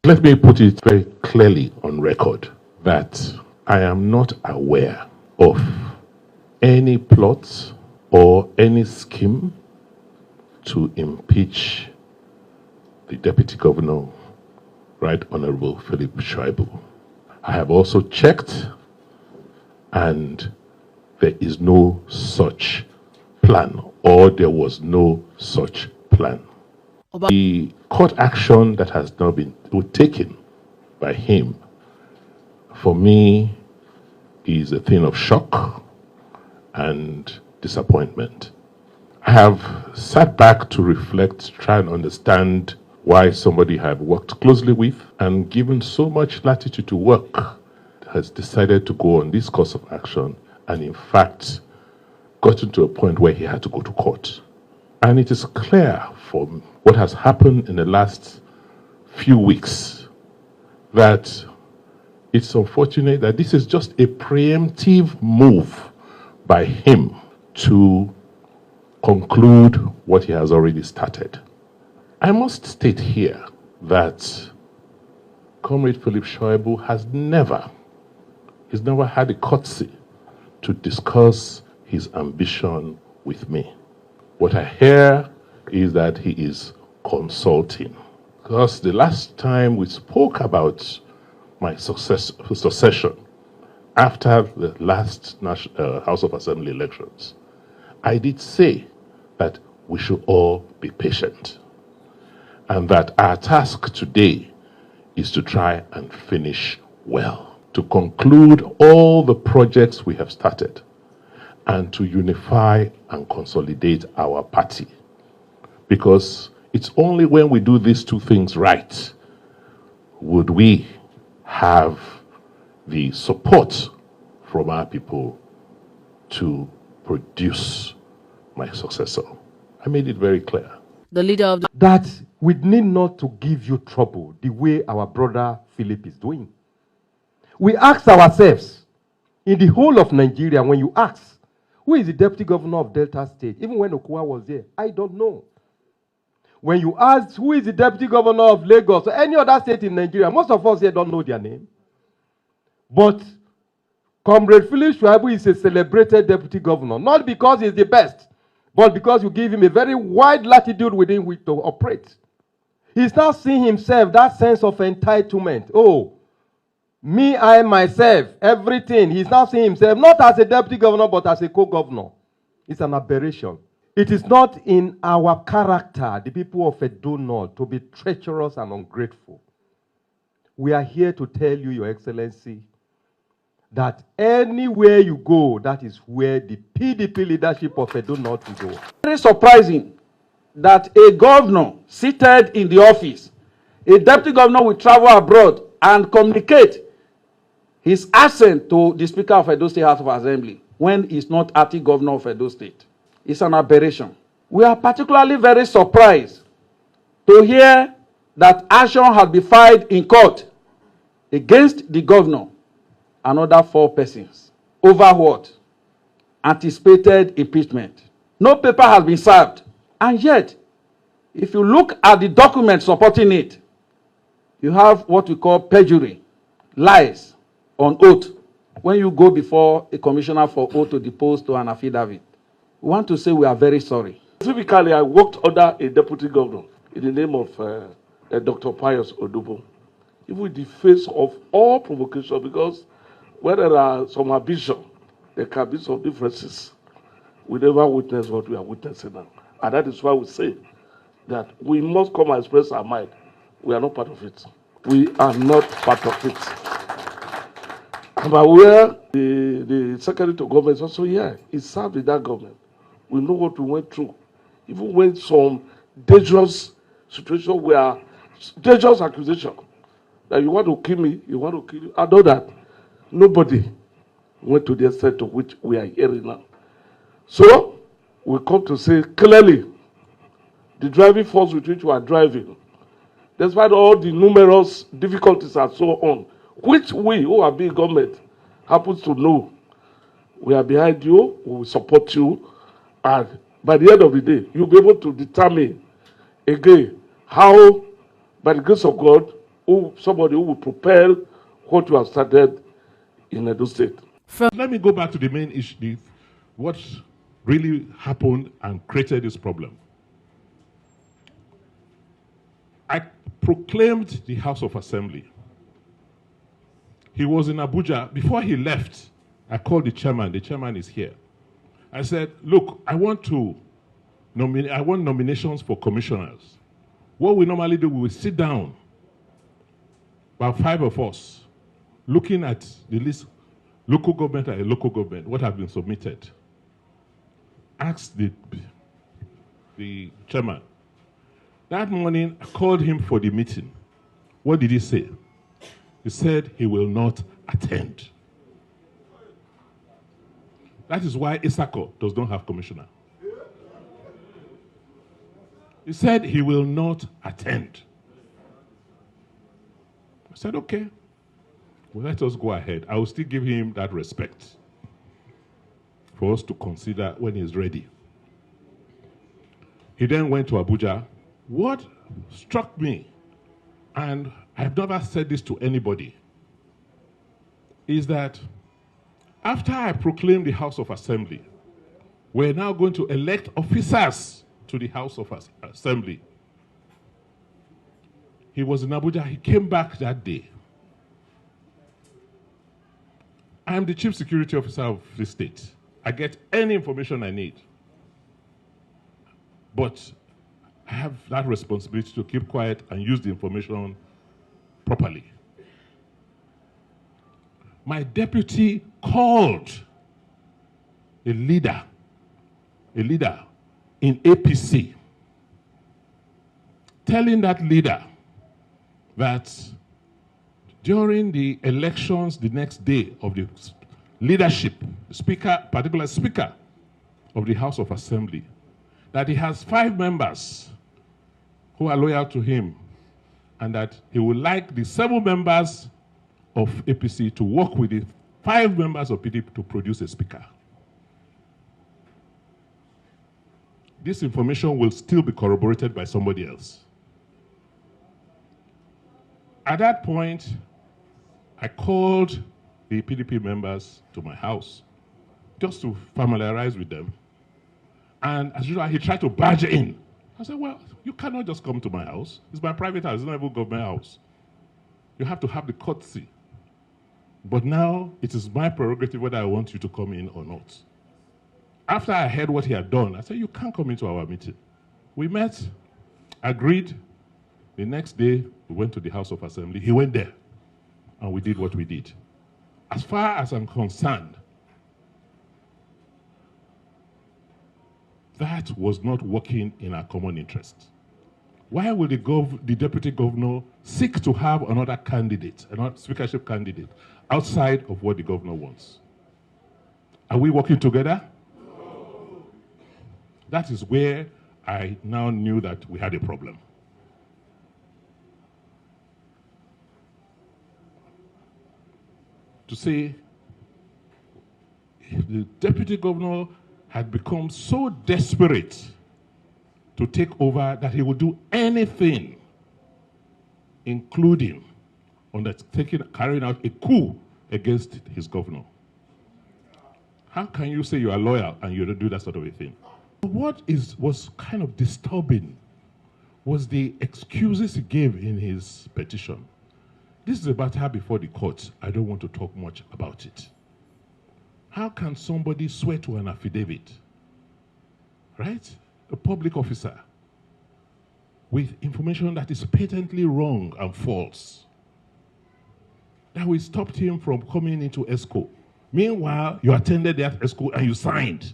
Let me put it very clearly on record that I am not aware of any plot or any scheme to impeach the Deputy Governor, Right Honorable Philip Shaibu. I have also checked, and there is no such plan, or there was no such plan. The court action that has now been taken by him, for me, is a thing of shock and disappointment. I have sat back to reflect, try and understand why somebody I have worked closely with and given so much latitude to work has decided to go on this course of action, and in fact gotten to a point where he had to go to court. And it is clear from what has happened in the last few weeks that it's unfortunate that this is just a preemptive move by him to conclude what he has already started. I must state here that Comrade Philip Shaibu has never had the courtesy to discuss his ambition with me. What I hear is that he is consulting. Because the last time we spoke about my succession after the last House of Assembly elections, I did say that we should all be patient, and that our task today is to try and finish well, to conclude all the projects we have started, and to unify and consolidate our party. Because it's only when we do these two things right would we have the support from our people to produce my successor. I made it very clear. The leader of that we need not to give you trouble the way our brother Philip is doing. We ask ourselves, in the whole of Nigeria, when you ask, who is the deputy governor of Delta State? Even when Okwa was there, I don't know. When you ask, who is the deputy governor of Lagos or any other state in Nigeria, most of us here don't know their name. But Comrade Philip Shaibu is a celebrated deputy governor, not because he's the best, but because you give him a very wide latitude within which to operate. He's now seeing himself, that sense of entitlement. Oh, me, I, myself, everything. He's now seeing himself not as a deputy governor, but as a co-governor. It's an aberration. It is not in our character, the people of Edo North, to be treacherous and ungrateful. We are here to tell you, Your Excellency, that anywhere you go, that is where the PDP leadership of Edo North will go. Very surprising that a governor seated in the office, a deputy governor will travel abroad and communicate his assent to the Speaker of Edo State House of Assembly when he's not acting governor of Edo State. It's an aberration. We are particularly very surprised to hear that action has been filed in court against the governor and other 4 persons. Over what? Anticipated impeachment. No paper has been served. And yet, if you look at the document supporting it, you have what we call perjury, lies on oath, when you go before a commissioner for oath to depose to an affidavit. We want to say we are very sorry. Specifically, I worked under a deputy governor in the name of Dr. Pius Odubo, even in the face of all provocation, because where there are some ambition, there can be some differences. We never witness what we are witnessing now. And that is why we say that we must come and express our mind. We are not part of it. We are not part of it. I'm aware the secretary to government is also here. He served in that government. We know what we went through. Even when some dangerous situations were, dangerous accusation, that you want to kill me, you want to kill you. I know that nobody went to the extent to which we are hearing now. So, we come to say clearly, the driving force with which we are driving, despite all the numerous difficulties and so on, which we who are being government happens to know, we are behind you, we will support you, and by the end of the day, you'll be able to determine again how, by the grace of God, somebody who will propel what you have started in Edo State. Let me go back to the main issue, what really happened and created this problem. I proclaimed the House of Assembly. He was in Abuja. Before he left, I called the chairman. The chairman is here. I said, look, I want nominations for commissioners. What we normally do, we will sit down, about 5 of us, looking at the list, local government and local government, what have been submitted. Asked the chairman. That morning, I called him for the meeting. What did he say? He said he will not attend. That is why Isako does not have commissioner. He said he will not attend. I said, okay, well, let us go ahead. I will still give him that respect for us to consider when he's ready. He then went to Abuja. What struck me, and I've never said this to anybody, is that after I proclaimed the House of Assembly, we're now going to elect officers to the House of Assembly. He was in Abuja. He came back that day. I am the chief security officer of the state. I get any information I need. But I have that responsibility to keep quiet and use the information properly. My deputy called a leader in APC, telling that leader that during the elections the next day of the leadership, particular speaker of the House of Assembly, that he has 5 members who are loyal to him, and that he would like the 7 members of APC to work with the 5 members of PDP to produce a speaker. This information will still be corroborated by somebody else. At that point, I called the PDP members to my house just to familiarize with them. And as usual, he tried to barge in. I said, well, you cannot just come to my house. It's my private house. It's not even a government house. You have to have the courtesy. But now, it is my prerogative whether I want you to come in or not. After I heard what he had done, I said, you can't come into our meeting. We met, agreed. The next day, we went to the House of Assembly. He went there, and we did what we did. As far as I'm concerned, that was not working in our common interest. Why would the deputy governor seek to have another candidate, another speakership candidate, outside of what the governor wants? Are we working together? No. That is where I now knew that we had a problem. To say the deputy governor had become so desperate to take over that he would do anything, including carrying out a coup against his governor. How can you say you are loyal and you don't do that sort of a thing? What was kind of disturbing was the excuses he gave in his petition. This is a matter before the court. I don't want to talk much about it. How can somebody swear to an affidavit, right? A public officer, with information that is patently wrong and false, that we stopped him from coming into ESCO. Meanwhile, you attended that ESCO and you signed.